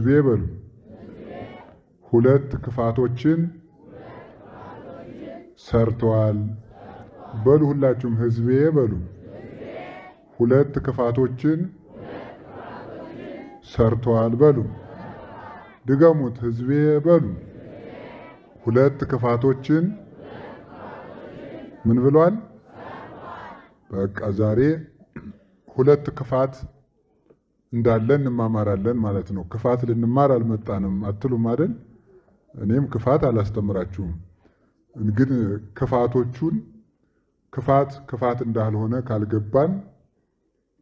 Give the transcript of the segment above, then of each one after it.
ህዝቤ በሉ ሁለት ክፋቶችን ሰርተዋል በሉ ሁላችሁም ህዝቤ በሉ ሁለት ክፋቶችን ሰርተዋል በሉ ድገሙት ህዝቤ በሉ ሁለት ክፋቶችን ምን ብሏል በቃ ዛሬ ሁለት ክፋት እንዳለን እንማማራለን ማለት ነው ክፋት ልንማር አልመጣንም አትሉም አይደል እኔም ክፋት አላስተምራችሁም ግን ክፋቶቹን ክፋት እንዳልሆነ ካልገባን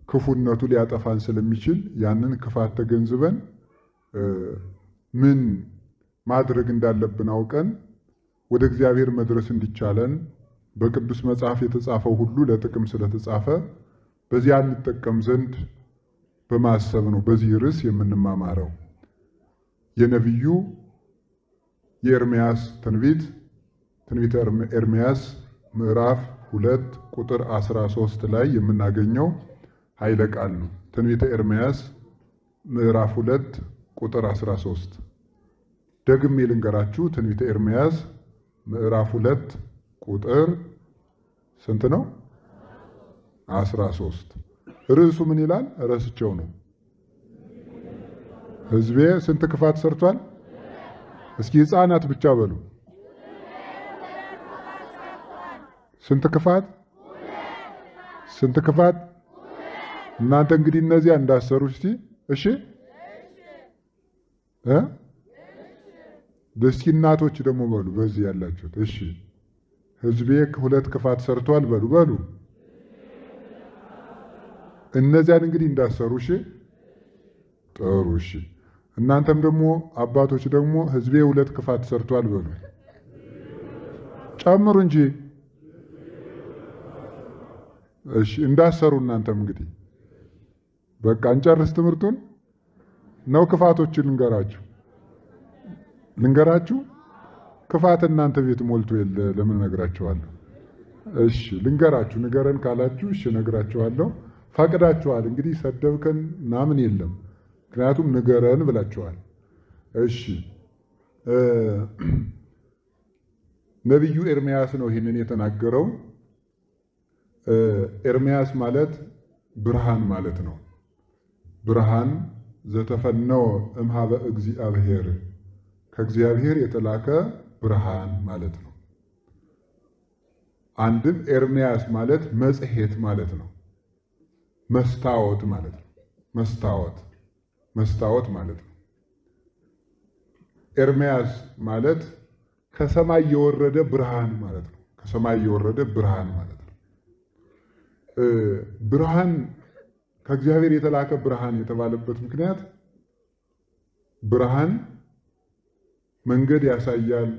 ክፉነቱ ሊያጠፋን ስለሚችል ያንን ክፋት ተገንዝበን ምን ማድረግ እንዳለብን አውቀን ወደ እግዚአብሔር መድረስ እንዲቻለን በቅዱስ መጽሐፍ የተጻፈው ሁሉ ለጥቅም ስለተጻፈ በዚያ እንጠቀም ዘንድ በማሰብ ነው በዚህ ርዕስ የምንማማረው የነብዩ የኤርምያስ ትንቢተ ኤርምያስ ምዕራፍ 2 ቁጥር 13 ላይ የምናገኘው ኃይለ ቃል ነው ትንቢተ ኤርምያስ ምዕራፍ 2 ቁጥር 13 ደግሜ ልንገራችሁ ትንቢተ ኤርምያስ ምዕራፍ 2 ቁጥር ስንት ነው 13 ርዕሱ ምን ይላል ረስቸው ነው ህዝቤ ስንት ክፋት ሰርቷል እስኪ ህፃናት ብቻ በሉ ስንት ክፋት እናንተ እንግዲህ እነዚያ እንዳሰሩ እሺ እስኪ እናቶች ደግሞ በሉ በዚህ ያላችሁት እሺ ህዝቤ ሁለት ክፋት ሰርቷል በሉ እነዚያን እንግዲህ እንዳሰሩ እሺ ጥሩ እሺ እናንተም ደግሞ አባቶች ደግሞ ህዝቤ ሁለት ክፋት ሰርቷል በሉ ጨምሩ እንጂ እሺ እንዳሰሩ እናንተም እንግዲህ በቃ እንጨርስ ትምህርቱን ነው ክፋቶችን ልንገራችሁ ክፋት እናንተ ቤት ሞልቶ የለ ለምን ነግራችኋለሁ እሺ ልንገራችሁ ንገረን ካላችሁ እሺ ነግራችኋለሁ ፈቅዳችኋል እንግዲህ ሰደብከን ናምን የለም ምክንያቱም ንገረን ብላችኋል እሺ ነብዩ ኤርምያስ ነው ይሄንን የተናገረው ኤርምያስ ማለት ብርሃን ማለት ነው ብርሃን ዘተፈነወ እምኀበ እግዚአብሔር ከእግዚአብሔር የተላከ ብርሃን ማለት ነው አንድም ኤርምያስ ማለት መጽሔት ማለት ነው መስታወት ማለት ነው መስታወት ማለት ነው ኤርምያስ ማለት ከሰማይ የወረደ ብርሃን ማለት ነው ከሰማይ የወረደ ብርሃን ማለት ነው ብርሃን ከእግዚአብሔር የተላከ ብርሃን የተባለበት ምክንያት ብርሃን መንገድ ያሳያል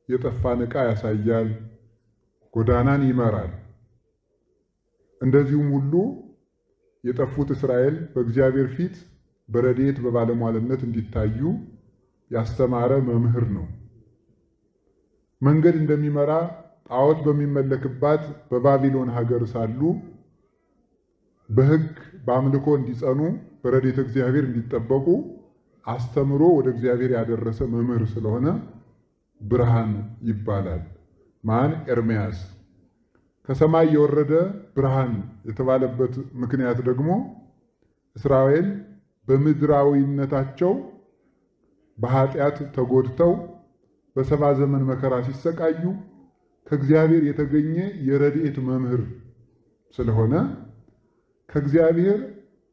የጠፋን ዕቃ ያሳያል ጎዳናን ይመራል እንደዚሁም ሁሉ የጠፉት እስራኤል በእግዚአብሔር ፊት በረድኤት በባለሟልነት እንዲታዩ ያስተማረ መምህር ነው መንገድ እንደሚመራ ጣዖት በሚመለክባት በባቢሎን ሀገር ሳሉ በሕግ በአምልኮ እንዲጸኑ በረድኤተ እግዚአብሔር እንዲጠበቁ አስተምሮ ወደ እግዚአብሔር ያደረሰ መምህር ስለሆነ ብርሃን ይባላል ማን ኤርምያስ ከሰማይ የወረደ ብርሃን የተባለበት ምክንያት ደግሞ እስራኤል በምድራዊነታቸው በኃጢአት ተጎድተው በሰባ ዘመን መከራ ሲሰቃዩ ከእግዚአብሔር የተገኘ የረድኤት መምህር ስለሆነ ከእግዚአብሔር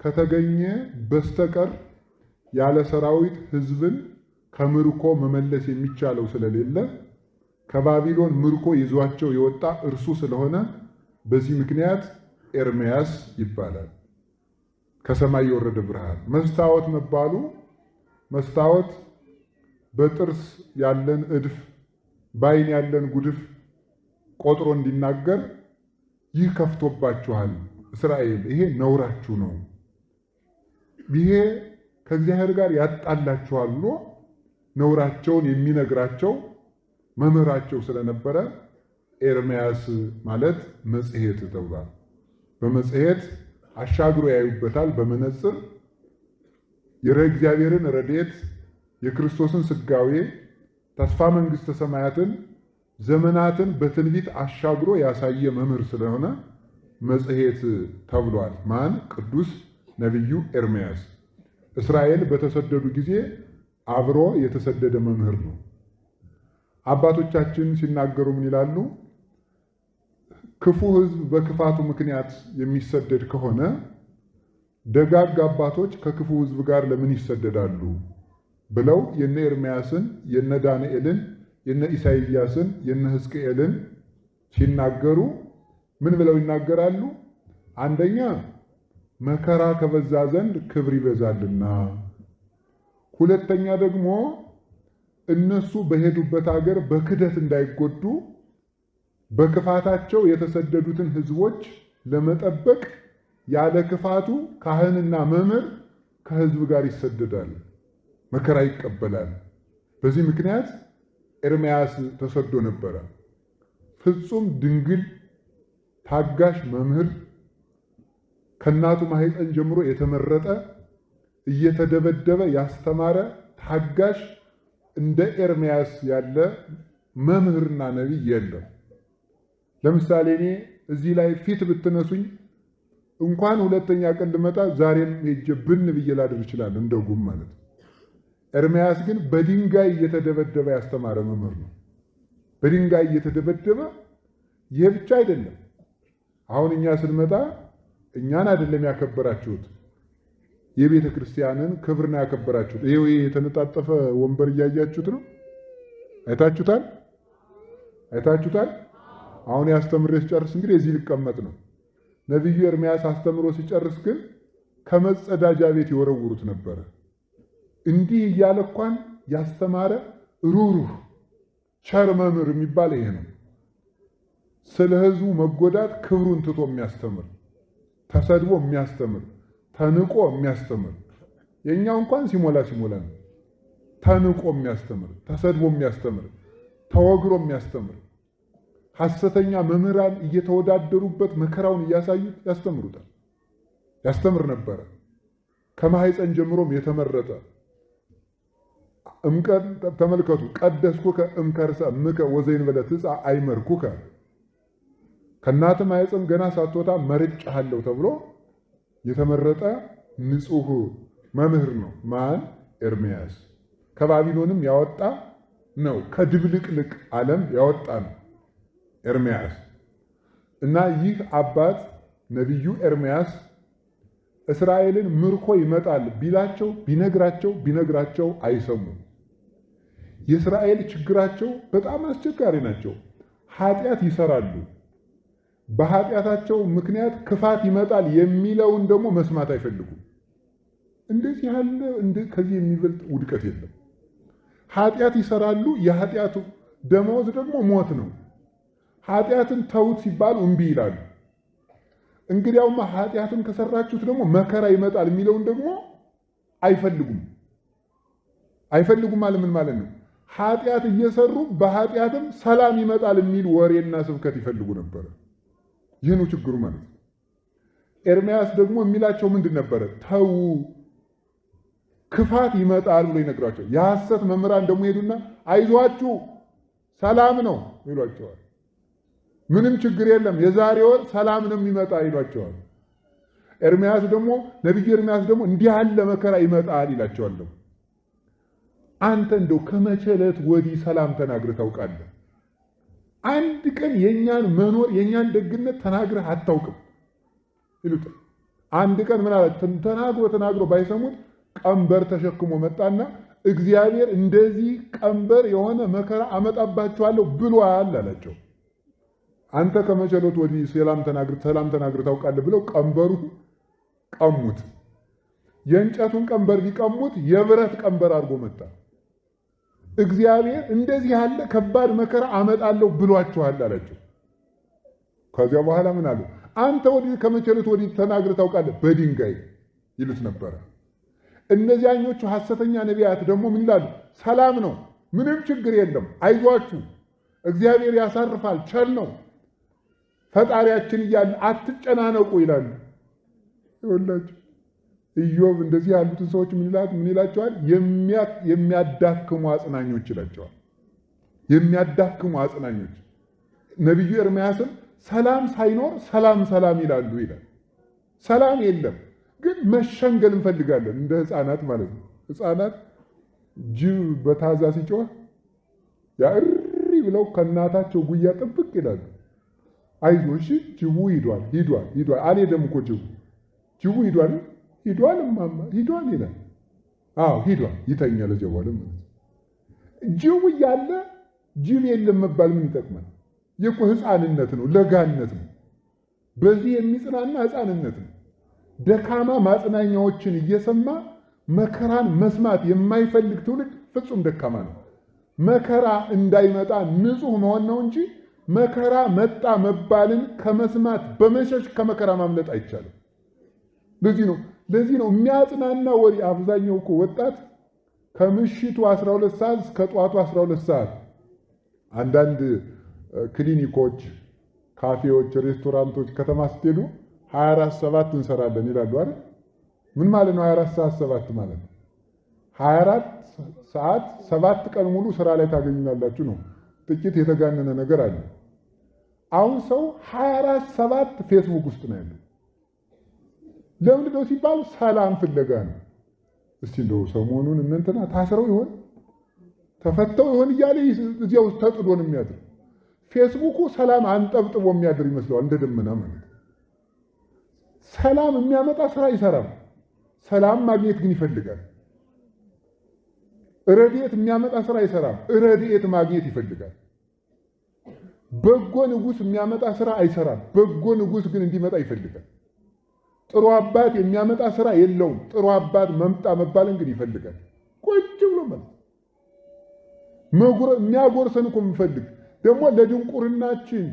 ከተገኘ በስተቀር ያለ ሰራዊት ሕዝብን ከምርኮ መመለስ የሚቻለው ስለሌለ ከባቢሎን ምርኮ ይዟቸው የወጣ እርሱ ስለሆነ በዚህ ምክንያት ኤርምያስ ይባላል ከሰማይ የወረደ ብርሃን መስታወት መባሉ መስታወት በጥርስ ያለን እድፍ ባይን ያለን ጉድፍ ቆጥሮ እንዲናገር ይህ ከፍቶባችኋል እስራኤል ይሄ ነውራችሁ ነው ይሄ ከእግዚአብሔር ጋር ያጣላችኋል ብሎ ነውራቸውን የሚነግራቸው መምህራቸው ስለነበረ ኤርምያስ ማለት መጽሔት ተብሏል በመጽሔት አሻግሮ ያዩበታል በመነጽር እግዚአብሔርን ረድኤት የክርስቶስን ስጋዌ ተስፋ መንግሥተ ሰማያትን ዘመናትን በትንቢት አሻግሮ ያሳየ መምህር ስለሆነ መጽሔት ተብሏል። ማን? ቅዱስ ነቢዩ ኤርምያስ። እስራኤል በተሰደዱ ጊዜ አብሮ የተሰደደ መምህር ነው። አባቶቻችን ሲናገሩ ምን ይላሉ? ክፉ ሕዝብ በክፋቱ ምክንያት የሚሰደድ ከሆነ ደጋግ አባቶች ከክፉ ሕዝብ ጋር ለምን ይሰደዳሉ ብለው የነ ኤርምያስን፣ የነ ዳንኤልን፣ የነ ኢሳይያስን፣ የነ ሕዝቅኤልን ሲናገሩ ምን ብለው ይናገራሉ? አንደኛ መከራ ከበዛ ዘንድ ክብር ይበዛልና፣ ሁለተኛ ደግሞ እነሱ በሄዱበት ሀገር በክደት እንዳይጎዱ በክፋታቸው የተሰደዱትን ሕዝቦች ለመጠበቅ ያለ ክፋቱ ካህንና መምህር ከሕዝብ ጋር ይሰደዳል፣ መከራ ይቀበላል። በዚህ ምክንያት ኤርምያስ ተሰዶ ነበረ። ፍጹም ድንግል ታጋሽ መምህር፣ ከእናቱ ማህፀን ጀምሮ የተመረጠ እየተደበደበ ያስተማረ ታጋሽ እንደ ኤርምያስ ያለ መምህርና ነቢይ የለም። ለምሳሌ እኔ እዚህ ላይ ፊት ብትነሱኝ እንኳን ሁለተኛ ቀን ልመጣ ዛሬም ሄጄ ብን ብዬ ላድር ይችላል፣ እንደ ጉም ማለት። ኤርምያስ ግን በድንጋይ እየተደበደበ ያስተማረ መምህር ነው። በድንጋይ እየተደበደበ። ይሄ ብቻ አይደለም። አሁን እኛ ስንመጣ እኛን አይደለም ያከበራችሁት፣ የቤተ ክርስቲያንን ክብር ነው ያከበራችሁት። ይሄው የተነጣጠፈ ወንበር እያያችሁት ነው። አይታችሁታል? አይታችሁታል? አሁን ያስተምሬ ሲጨርስ እንግዲህ እዚህ ሊቀመጥ ነው። ነቢዩ ኤርምያስ አስተምሮ ሲጨርስ ግን ከመጸዳጃ ቤት ይወረውሩት ነበረ። እንዲህ እያለ እንኳን ያስተማረ ሩህሩህ ቸር መምህር የሚባል ይሄ ነው። ስለ ሕዝቡ መጎዳት ክብሩን ትቶ የሚያስተምር፣ ተሰድቦ የሚያስተምር፣ ተንቆ የሚያስተምር። የኛው እንኳን ሲሞላ ነው። ተንቆ የሚያስተምር፣ ተሰድቦ የሚያስተምር፣ ተወግሮ የሚያስተምር። ሐሰተኛ መምህራን እየተወዳደሩበት መከራውን እያሳዩት ያስተምሩታል። ያስተምር ነበረ። ከማህፀን ጀምሮም የተመረጠ ተመልከቱ። ቀደስኩከ እምከርሰ እምከ ወዘእንበለ ትጽአ አይመርኩከ፣ ከእናት ማህፀን ገና ሳትወጣ መርጬሃለሁ ተብሎ የተመረጠ ንጹሕ መምህር ነው። ማን? ኤርምያስ። ከባቢሎንም ያወጣ ነው። ከድብልቅልቅ ዓለም ያወጣ ነው ኤርምያስ። እና ይህ አባት ነቢዩ ኤርምያስ እስራኤልን ምርኮ ይመጣል ቢላቸው ቢነግራቸው አይሰሙም። የእስራኤል ችግራቸው በጣም አስቸጋሪ ናቸው። ኃጢአት ይሰራሉ። በኃጢአታቸው ምክንያት ክፋት ይመጣል የሚለውን ደግሞ መስማት አይፈልጉም። እንደዚህ ያለ ከዚህ የሚበልጥ ውድቀት የለም። ኃጢአት ይሰራሉ። የኃጢአቱ ደመወዝ ደግሞ ሞት ነው። ኃጢአትን ተውት ሲባሉ እምቢ ይላሉ። እንግዲያውማ ኃጢአትን ከሰራችሁት ደግሞ መከራ ይመጣል የሚለውን ደግሞ አይፈልጉም። አይፈልጉም ማለት ምን ማለት ነው? ኃጢአት እየሰሩ በኃጢአትም ሰላም ይመጣል የሚል ወሬና ስብከት ይፈልጉ ነበር። ይህ ነው ችግሩ ማለት ነው። ኤርምያስ ደግሞ የሚላቸው ምንድን ነበረ? ተው፣ ክፋት ይመጣል ብሎ ይነግራቸው። የሐሰት መምህራን ደግሞ ሄዱና አይዟችሁ ሰላም ነው ይሏቸዋል። ምንም ችግር የለም የዛሬ ወር ሰላም ነው የሚመጣ ይሏቸዋል። ኤርምያስ ደግሞ ነቢዩ ኤርምያስ ደግሞ እንዲህ ያለ መከራ ይመጣል ይላቸዋል። አንተ እንደው ከመቼ ዕለት ወዲህ ሰላም ተናግረህ ታውቃለህ? አንድ ቀን የኛን መኖር የኛን ደግነት ተናግረህ አታውቅም ይሉታል። አንድ ቀን ምን አለ? ተናግሮ ባይሰሙት ቀንበር ተሸክሞ መጣና እግዚአብሔር እንደዚህ ቀንበር የሆነ መከራ አመጣባቸዋለሁ ብሏል አላቸው። አንተ ከመቼ ዕለት ወዲህ ሰላም ተናግረህ ታውቃለህ ብለው ቀንበሩ ቀሙት። የእንጨቱን ቀንበር ቢቀሙት የብረት ቀንበር አድርጎ መጣ። እግዚአብሔር እንደዚህ ያለ ከባድ መከራ አመጣለሁ ብሏቸዋል አላቸው። ከዚያ በኋላ ምን አሉ? አንተ ወዲህ ከመቼ ዕለት ወዲህ ተናግረህ ታውቃለህ? በድንጋይ ይሉት ነበረ። እነዚያኞቹ ሐሰተኛ ነቢያት ደግሞ ምን ይላሉ? ሰላም ነው፣ ምንም ችግር የለም፣ አይዟችሁ፣ እግዚአብሔር ያሳርፋል፣ ቸር ነው ፈጣሪያችን እያለ አትጨናነቁ ይላሉ። ይወላችሁ ኢዮብ እንደዚህ ያሉትን ሰዎች ምን ይላቸዋል? የሚያዳክሙ አጽናኞች ይላቸዋል። የሚያዳክሙ አጽናኞች። ነቢዩ ኤርምያስም ሰላም ሳይኖር ሰላም ይላሉ ይላል። ሰላም የለም፣ ግን መሸንገል እንፈልጋለን እንደ ሕፃናት ማለት ነው። ሕፃናት ጅብ በታዛ ሲጮህ ያእሪ ብለው ከእናታቸው ጉያ ጥብቅ ይላሉ። አይዞሽ ጅቡ ሂዷል አልሄደም እኮ ጅቡ ሂዷል እማማ ሂዷል ይላል። አዎ ሂዷል ይተኛል። እዚያ በኋላ ጅቡ እያለ ጅብ የለም መባል ምን ይጠቅማል? የኮ ሕፃንነት ነው፣ ለጋነት ነው። በዚህ የሚጽናና ሕፃንነት ነው። ደካማ ማጽናኛዎችን እየሰማ መከራን መስማት የማይፈልግ ትውልድ ፍጹም ደካማ ነው። መከራ እንዳይመጣ ንጹሕ መሆን ነው እንጂ መከራ መጣ መባልን ከመስማት በመሸሽ ከመከራ ማምለጥ አይቻልም። ለዚህ ነው የሚያጽናና ወሬ። አብዛኛው እኮ ወጣት ከምሽቱ 12 ሰዓት እስከ ጠዋቱ 12 ሰዓት አንዳንድ ክሊኒኮች፣ ካፌዎች፣ ሬስቶራንቶች ከተማ ስትሄዱ 24/7 እንሰራለን ይላሉ አይደል? ምን ማለት ነው 24/7 ማለት? 24 ሰዓት 7 ቀን ሙሉ ስራ ላይ ታገኙናላችሁ ነው። ጥቂት የተጋነነ ነገር አለ። አሁን ሰው 24/7 ፌስቡክ ውስጥ ነው ያለው። ለምን ነው ሲባል ሰላም ፍለጋ ነው። እስቲ እንደው ሰሞኑን እንንተና ታስረው ይሆን ተፈተው ይሆን እያለ እዚያው ተጥዶ ነው የሚያድር። ፌስቡኩ ሰላም አንጠብጥቦ የሚያድር ይመስለዋል፣ እንደ ደመና ማለት። ሰላም የሚያመጣ ስራ ይሰራል። ሰላም ማግኘት ግን ይፈልጋል። ረድኤት የሚያመጣ ስራ አይሰራም። ረድኤት ማግኘት ይፈልጋል። በጎ ንጉሥ የሚያመጣ ስራ አይሰራም። በጎ ንጉሥ ግን እንዲመጣ ይፈልጋል። ጥሩ አባት የሚያመጣ ስራ የለውም። ጥሩ አባት መባልን ግን ይፈልጋል። ቁጭ ብሎ ማለት የሚያጎርሰን እኮ የምፈልግ ደግሞ ለድንቁርናችን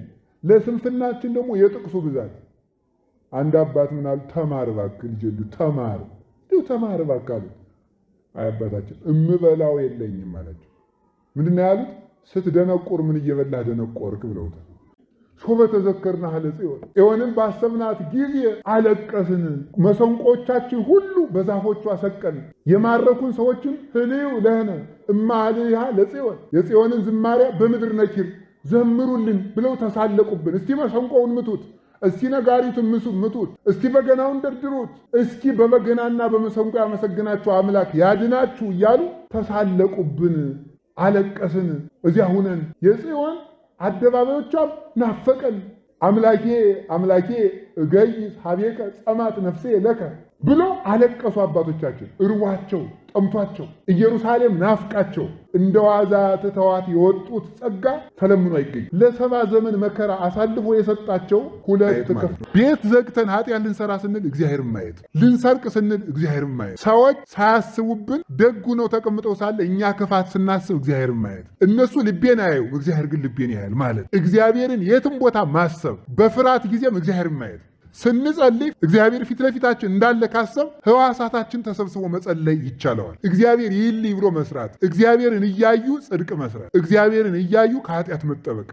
ለስንፍናችን ደግሞ የጥቅሱ ብዛት። አንድ አባት ምን አሉ? ተማር እባክህ ልጄ ተማር እባክህ አሉት። አይ አባታችን እምበላው የለኝም አላቸው። ምንድን ነው ያሉት? ስትደነቁር ምን እየበላህ ደነቆርክ ብለውታል። ሶበ ተዘከርና አለ ጽዮንን ባሰብናት ጊዜ አለቀስን። መሰንቆቻችን ሁሉ በዛፎቿ ሰቀን። የማረኩን ሰዎችን ህልው ለህነ እማልያ ለጽዮን የጽዮንን ዝማሪያ በምድር ነኪር ዘምሩልን ብለው ተሳለቁብን። እስቲ መሰንቆውን ምቱት፣ እስቲ ነጋሪቱን ምቱት፣ እስቲ በገናውን ደርድሩት፣ እስኪ በበገናና በመሰንቆ ያመሰግናችሁ አምላክ ያድናችሁ እያሉ ተሳለቁብን። አለቀስን። እዚያ ሁነን የጽዮን አደባባዮቿም ናፈቀን። አምላኬ እገይስ ሀቤከ ጸማት ነፍሴ ለከ ብሎ አለቀሱ አባቶቻችን። እርዋቸው ጠምቷቸው ኢየሩሳሌም ናፍቃቸው እንደ ዋዛ ትተዋት የወጡት ጸጋ ተለምኖ አይገኝ። ለ70 ዘመን መከራ አሳልፎ የሰጣቸው ሁለት ከፍ ቤት ዘግተን ኃጢአት ልንሰራ ስንል እግዚአብሔርን ማየት፣ ልንሰርቅ ስንል እግዚአብሔርን ማየት፣ ሰዎች ሳያስቡብን ደጉ ነው ተቀምጠው ሳለ እኛ ክፋት ስናስብ እግዚአብሔርን ማየት። እነሱ ልቤን አያዩ፣ እግዚአብሔር ግን ልቤን ያያል ማለት እግዚአብሔርን የትም ቦታ ማሰብ፣ በፍርሃት ጊዜም እግዚአብሔርን ማየት። ስንጸልይ እግዚአብሔር ፊት ለፊታችን እንዳለ ካሰብ ሕዋሳታችን ተሰብስቦ መጸለይ ይቻለዋል። እግዚአብሔር ይልይ ብሎ መስራት፣ እግዚአብሔርን እያዩ ጽድቅ መስራት፣ እግዚአብሔርን እያዩ ከኃጢአት መጠበቅ።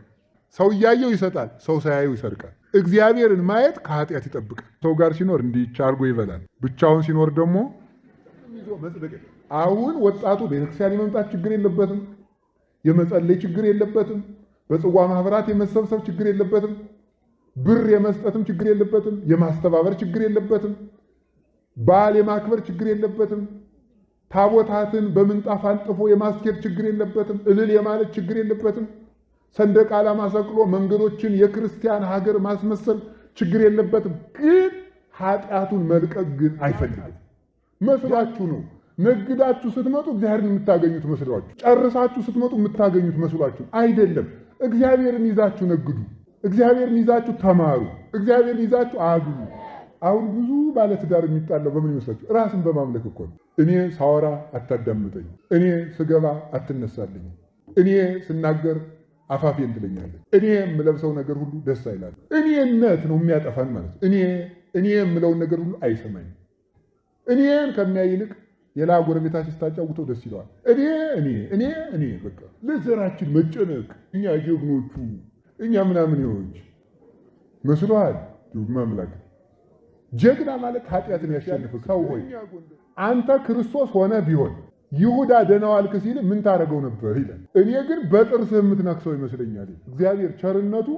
ሰው እያየው ይሰጣል፣ ሰው ሳያየው ይሰርቃል። እግዚአብሔርን ማየት ከኃጢአት ይጠብቃል። ሰው ጋር ሲኖር እንዲህ አድርጎ ይበላል፣ ብቻውን ሲኖር ደግሞ ይዞ መጽደቅ። አሁን ወጣቱ ቤተክርስቲያን የመምጣት ችግር የለበትም፣ የመጸለይ ችግር የለበትም፣ በጽዋ ማህበራት የመሰብሰብ ችግር የለበትም፣ ብር የመስጠትም ችግር የለበትም፣ የማስተባበር ችግር የለበትም፣ በዓል የማክበር ችግር የለበትም፣ ታቦታትን በምንጣፍ አንጥፎ የማስኬድ ችግር የለበትም፣ እልል የማለት ችግር የለበትም፣ ሰንደቅ ዓላማ ሰቅሎ መንገዶችን የክርስቲያን ሀገር ማስመሰል ችግር የለበትም። ግን ኃጢአቱን መልቀቅ ግን አይፈልግም። መስሏችሁ ነው። ነግዳችሁ ስትመጡ እግዚአብሔርን የምታገኙት መስሏችሁ፣ ጨርሳችሁ ስትመጡ የምታገኙት መስሏችሁ አይደለም። እግዚአብሔርን ይዛችሁ ነግዱ። እግዚአብሔርን ይዛችሁ ተማሩ። እግዚአብሔርን ይዛችሁ አግቡ። አሁን ብዙ ባለትዳር የሚጣለው በምን ይመስላችሁ? ራስን በማምለክ እኮ ነው። እኔ ሳወራ አታዳምጠኝ፣ እኔ ስገባ አትነሳልኝ፣ እኔ ስናገር አፋፌን ትለኛለህ፣ እኔ የምለብሰው ነገር ሁሉ ደስ አይላል። እኔነት ነው የሚያጠፋን ማለት ነው። እኔ የምለውን ነገር ሁሉ አይሰማኝም። እኔን ከሚያይ ይልቅ ሌላ ጎረቤታችን ስታጫውተው ደስ ይለዋል። እኔ በቃ ለዘራችን መጨነቅ እኛ ጀግኖቹ እኛ ምናምን ይሆንች መስሏል። ዱግማ አምላክ ጀግና ማለት ኃጢአትን ያሸንፍ ሰው ሆይ አንተ ክርስቶስ ሆነ ቢሆን ይሁዳ ደህና ዋልክ ሲል ምን ታደርገው ነበር ይላል። እኔ ግን በጥርስህ የምትነክሰው ይመስለኛል። እግዚአብሔር ቸርነቱ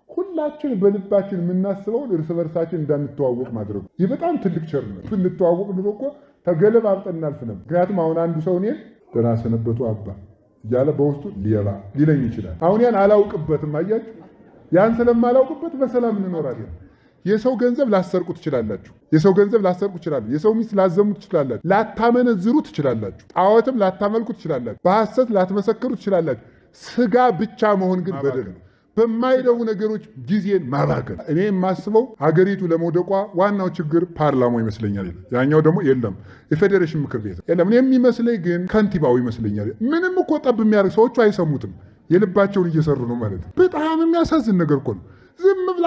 ሁላችን በልባችን የምናስበውን እርስ በርሳችን እንዳንተዋወቅ ማድረጉ ይህ በጣም ትልቅ ቸርነት። ብንተዋወቅ ኑሮ እኮ ተገለባብጠን እናልፍ ነበር። ምክንያቱም አሁን አንዱ ሰው እኔን ደህና ሰነበቱ አባ እያለ በውስጡ ሌባ ሊለኝ ይችላል። አሁን ያን አላውቅበትም። አያችሁ፣ ያን ስለማላውቅበት በሰላም እንኖራለን። የሰው ገንዘብ ላሰርቁ ትችላላችሁ። የሰው ገንዘብ ላሰርቁ ትችላላችሁ። የሰው ሚስት ላዘሙ ትችላላችሁ። ላታመነዝሩ ትችላላችሁ። ጣዖትም ላታመልኩ ትችላላችሁ። በሐሰት ላትመሰክሩ ትችላላችሁ። ስጋ ብቻ መሆን ግን በደል ነው። በማይረቡ ነገሮች ጊዜን ማባከን። እኔ የማስበው ሀገሪቱ ለመውደቋ ዋናው ችግር ፓርላማው ይመስለኛል። ያኛው ደግሞ የለም የፌዴሬሽን ምክር ቤት የለም። እኔ የሚመስለኝ ግን ከንቲባው ይመስለኛል። ምንም እኮ ጠብ የሚያደርግ ሰዎቹ አይሰሙትም። የልባቸውን እየሰሩ ነው ማለት ነው። በጣም የሚያሳዝን ነገር እኮ ነው። ዝም ብላ